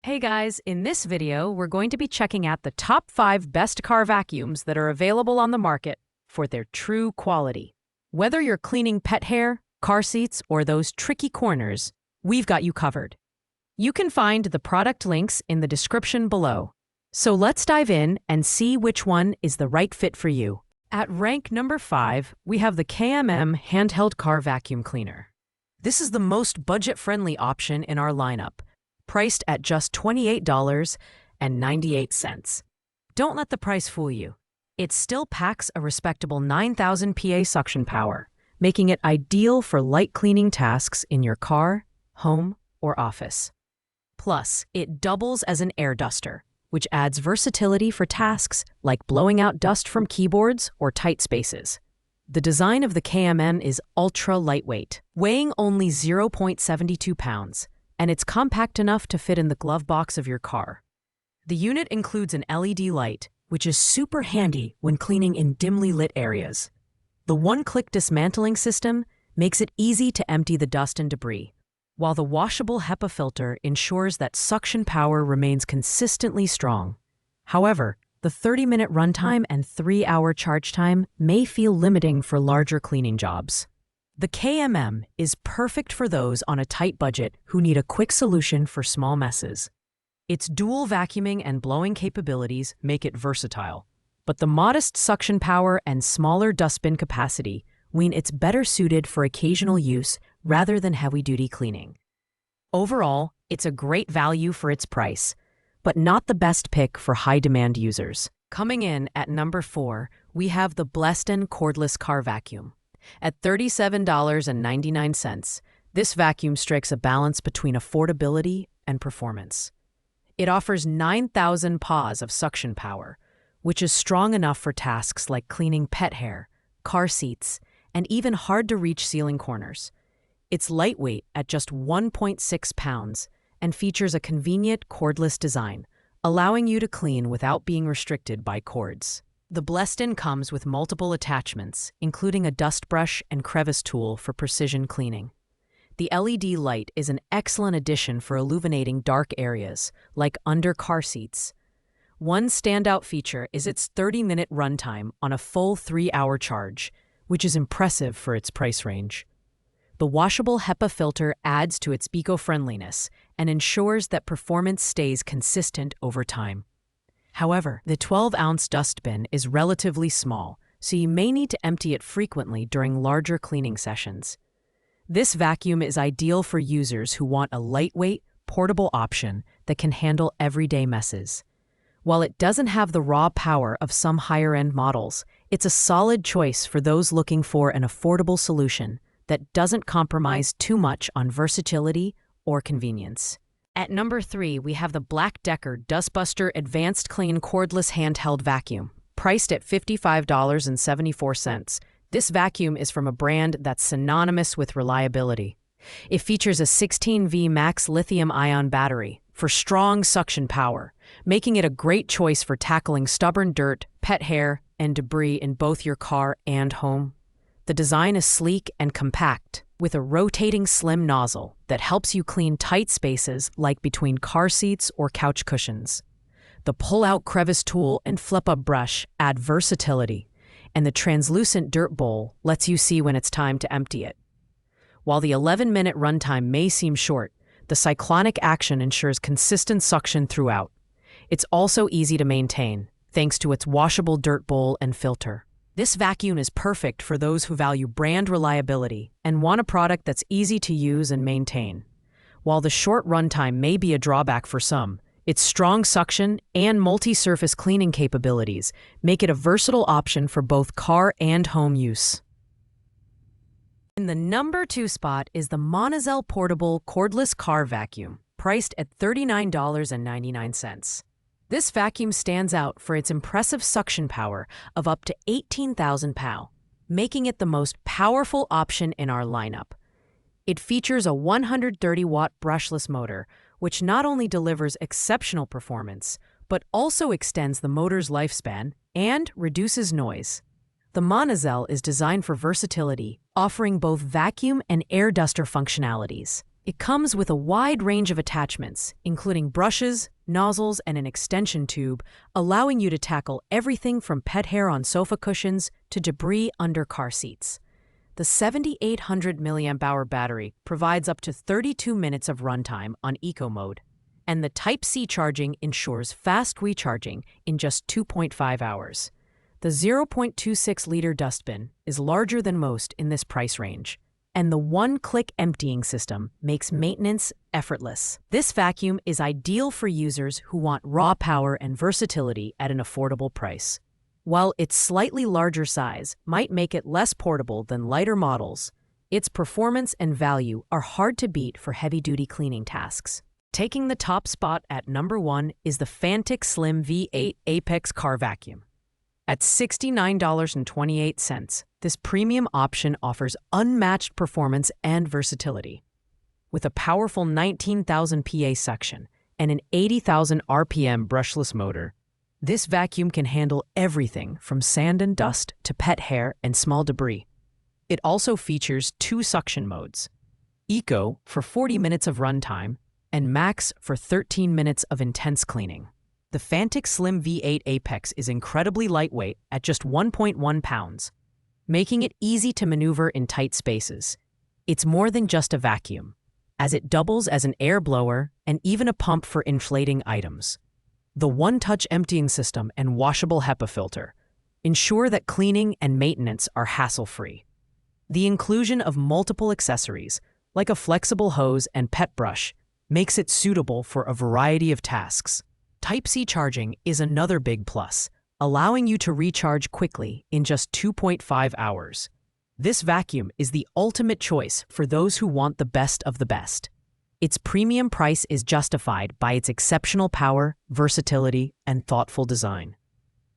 Hey guys, in this video, we're going to be checking out the top 5 best car vacuums that are available on the market for their true quality. Whether you're cleaning pet hair, car seats, or those tricky corners, we've got you covered. You can find the product links in the description below. So let's dive in and see which one is the right fit for you. At rank number 5, we have the KMM Handheld Car Vacuum Cleaner. This is the most budget-friendly option in our lineup, priced at just $28.98. Don't let the price fool you. It still packs a respectable 9,000 PA suction power, making it ideal for light cleaning tasks in your car, home, or office. Plus, it doubles as an air duster, which adds versatility for tasks like blowing out dust from keyboards or tight spaces. The design of the KMM is ultra lightweight, weighing only 0.72 pounds, and it's compact enough to fit in the glove box of your car. The unit includes an LED light, which is super handy when cleaning in dimly lit areas. The one-click dismantling system makes it easy to empty the dust and debris, while the washable HEPA filter ensures that suction power remains consistently strong. However, the 30-minute runtime and 3-hour charge time may feel limiting for larger cleaning jobs. The KMM is perfect for those on a tight budget who need a quick solution for small messes. Its dual vacuuming and blowing capabilities make it versatile, but the modest suction power and smaller dustbin capacity mean it's better suited for occasional use rather than heavy-duty cleaning. Overall, it's a great value for its price, but not the best pick for high-demand users. Coming in at number 4, we have the BLACK+DECKER Cordless Car Vacuum. At $37.99, this vacuum strikes a balance between affordability and performance. It offers 9,000 PAs of suction power, which is strong enough for tasks like cleaning pet hair, car seats, and even hard-to-reach ceiling corners. It's lightweight at just 1.6 pounds and features a convenient cordless design, allowing you to clean without being restricted by cords. The BLACK+DECKER comes with multiple attachments, including a dust brush and crevice tool for precision cleaning. The LED light is an excellent addition for illuminating dark areas, like under car seats. One standout feature is its 30-minute runtime on a full 3-hour charge, which is impressive for its price range. The washable HEPA filter adds to its eco-friendliness and ensures that performance stays consistent over time. However, the 12-ounce dustbin is relatively small, so you may need to empty it frequently during larger cleaning sessions. This vacuum is ideal for users who want a lightweight, portable option that can handle everyday messes. While it doesn't have the raw power of some higher-end models, it's a solid choice for those looking for an affordable solution that doesn't compromise too much on versatility or convenience. At number 3, we have the BLACK+DECKER Dustbuster Advanced Clean Cordless Handheld Vacuum, priced at $55.74. This vacuum is from a brand that's synonymous with reliability. It features a 16V max lithium-ion battery for strong suction power, making it a great choice for tackling stubborn dirt, pet hair, and debris in both your car and home. The design is sleek and compact, with a rotating slim nozzle that helps you clean tight spaces like between car seats or couch cushions. The pull-out crevice tool and flip-up brush add versatility, and the translucent dirt bowl lets you see when it's time to empty it. While the 11-minute runtime may seem short, the cyclonic action ensures consistent suction throughout. It's also easy to maintain, thanks to its washable dirt bowl and filter. This vacuum is perfect for those who value brand reliability and want a product that's easy to use and maintain. While the short runtime may be a drawback for some, its strong suction and multi-surface cleaning capabilities make it a versatile option for both car and home use. In the number 2 spot is the multi-nozzle portable cordless car vacuum, priced at $39.99. This vacuum stands out for its impressive suction power of up to 18,000 PA, making it the most powerful option in our lineup. It features a 130-watt brushless motor, which not only delivers exceptional performance, but also extends the motor's lifespan and reduces noise. The multi-nozzle is designed for versatility, offering both vacuum and air duster functionalities. It comes with a wide range of attachments, including brushes, nozzles, and an extension tube, allowing you to tackle everything from pet hair on sofa cushions to debris under car seats. The 7,800 mAh battery provides up to 32 minutes of runtime on Eco mode, and the Type-C charging ensures fast recharging in just 2.5 hours. The 0.26-liter dustbin is larger than most in this price range, and the one-click emptying system makes maintenance effortless. This vacuum is ideal for users who want raw power and versatility at an affordable price. While its slightly larger size might make it less portable than lighter models, its performance and value are hard to beat for heavy-duty cleaning tasks. Taking the top spot at number 1 is the Fanttik Slim V8 Apex car vacuum. At $69.28, this premium option offers unmatched performance and versatility. With a powerful 19,000 PA suction and an 80,000 RPM brushless motor, this vacuum can handle everything from sand and dust to pet hair and small debris. It also features 2 suction modes: Eco for 40 minutes of runtime and Max for 13 minutes of intense cleaning. The Fanttik Slim V8 Apex is incredibly lightweight at just 1.1 pounds, making it easy to maneuver in tight spaces. It's more than just a vacuum, as it doubles as an air blower and even a pump for inflating items. The one-touch emptying system and washable HEPA filter ensure that cleaning and maintenance are hassle-free. The inclusion of multiple accessories, like a flexible hose and pet brush, makes it suitable for a variety of tasks. Type-C charging is another big plus, allowing you to recharge quickly in just 2.5 hours. This vacuum is the ultimate choice for those who want the best of the best. Its premium price is justified by its exceptional power, versatility, and thoughtful design.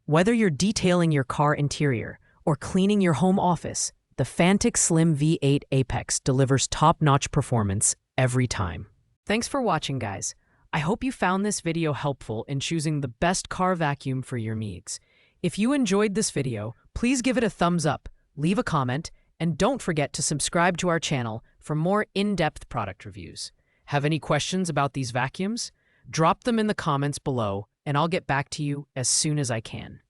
Whether you're detailing your car interior or cleaning your home office, the Fanttik Slim V8 Apex delivers top-notch performance every time. Thanks for watching, guys. I hope you found this video helpful in choosing the best car vacuum for your needs. If you enjoyed this video, please give it a thumbs up, leave a comment, and don't forget to subscribe to our channel for more in-depth product reviews. Have any questions about these vacuums? Drop them in the comments below, and I'll get back to you as soon as I can.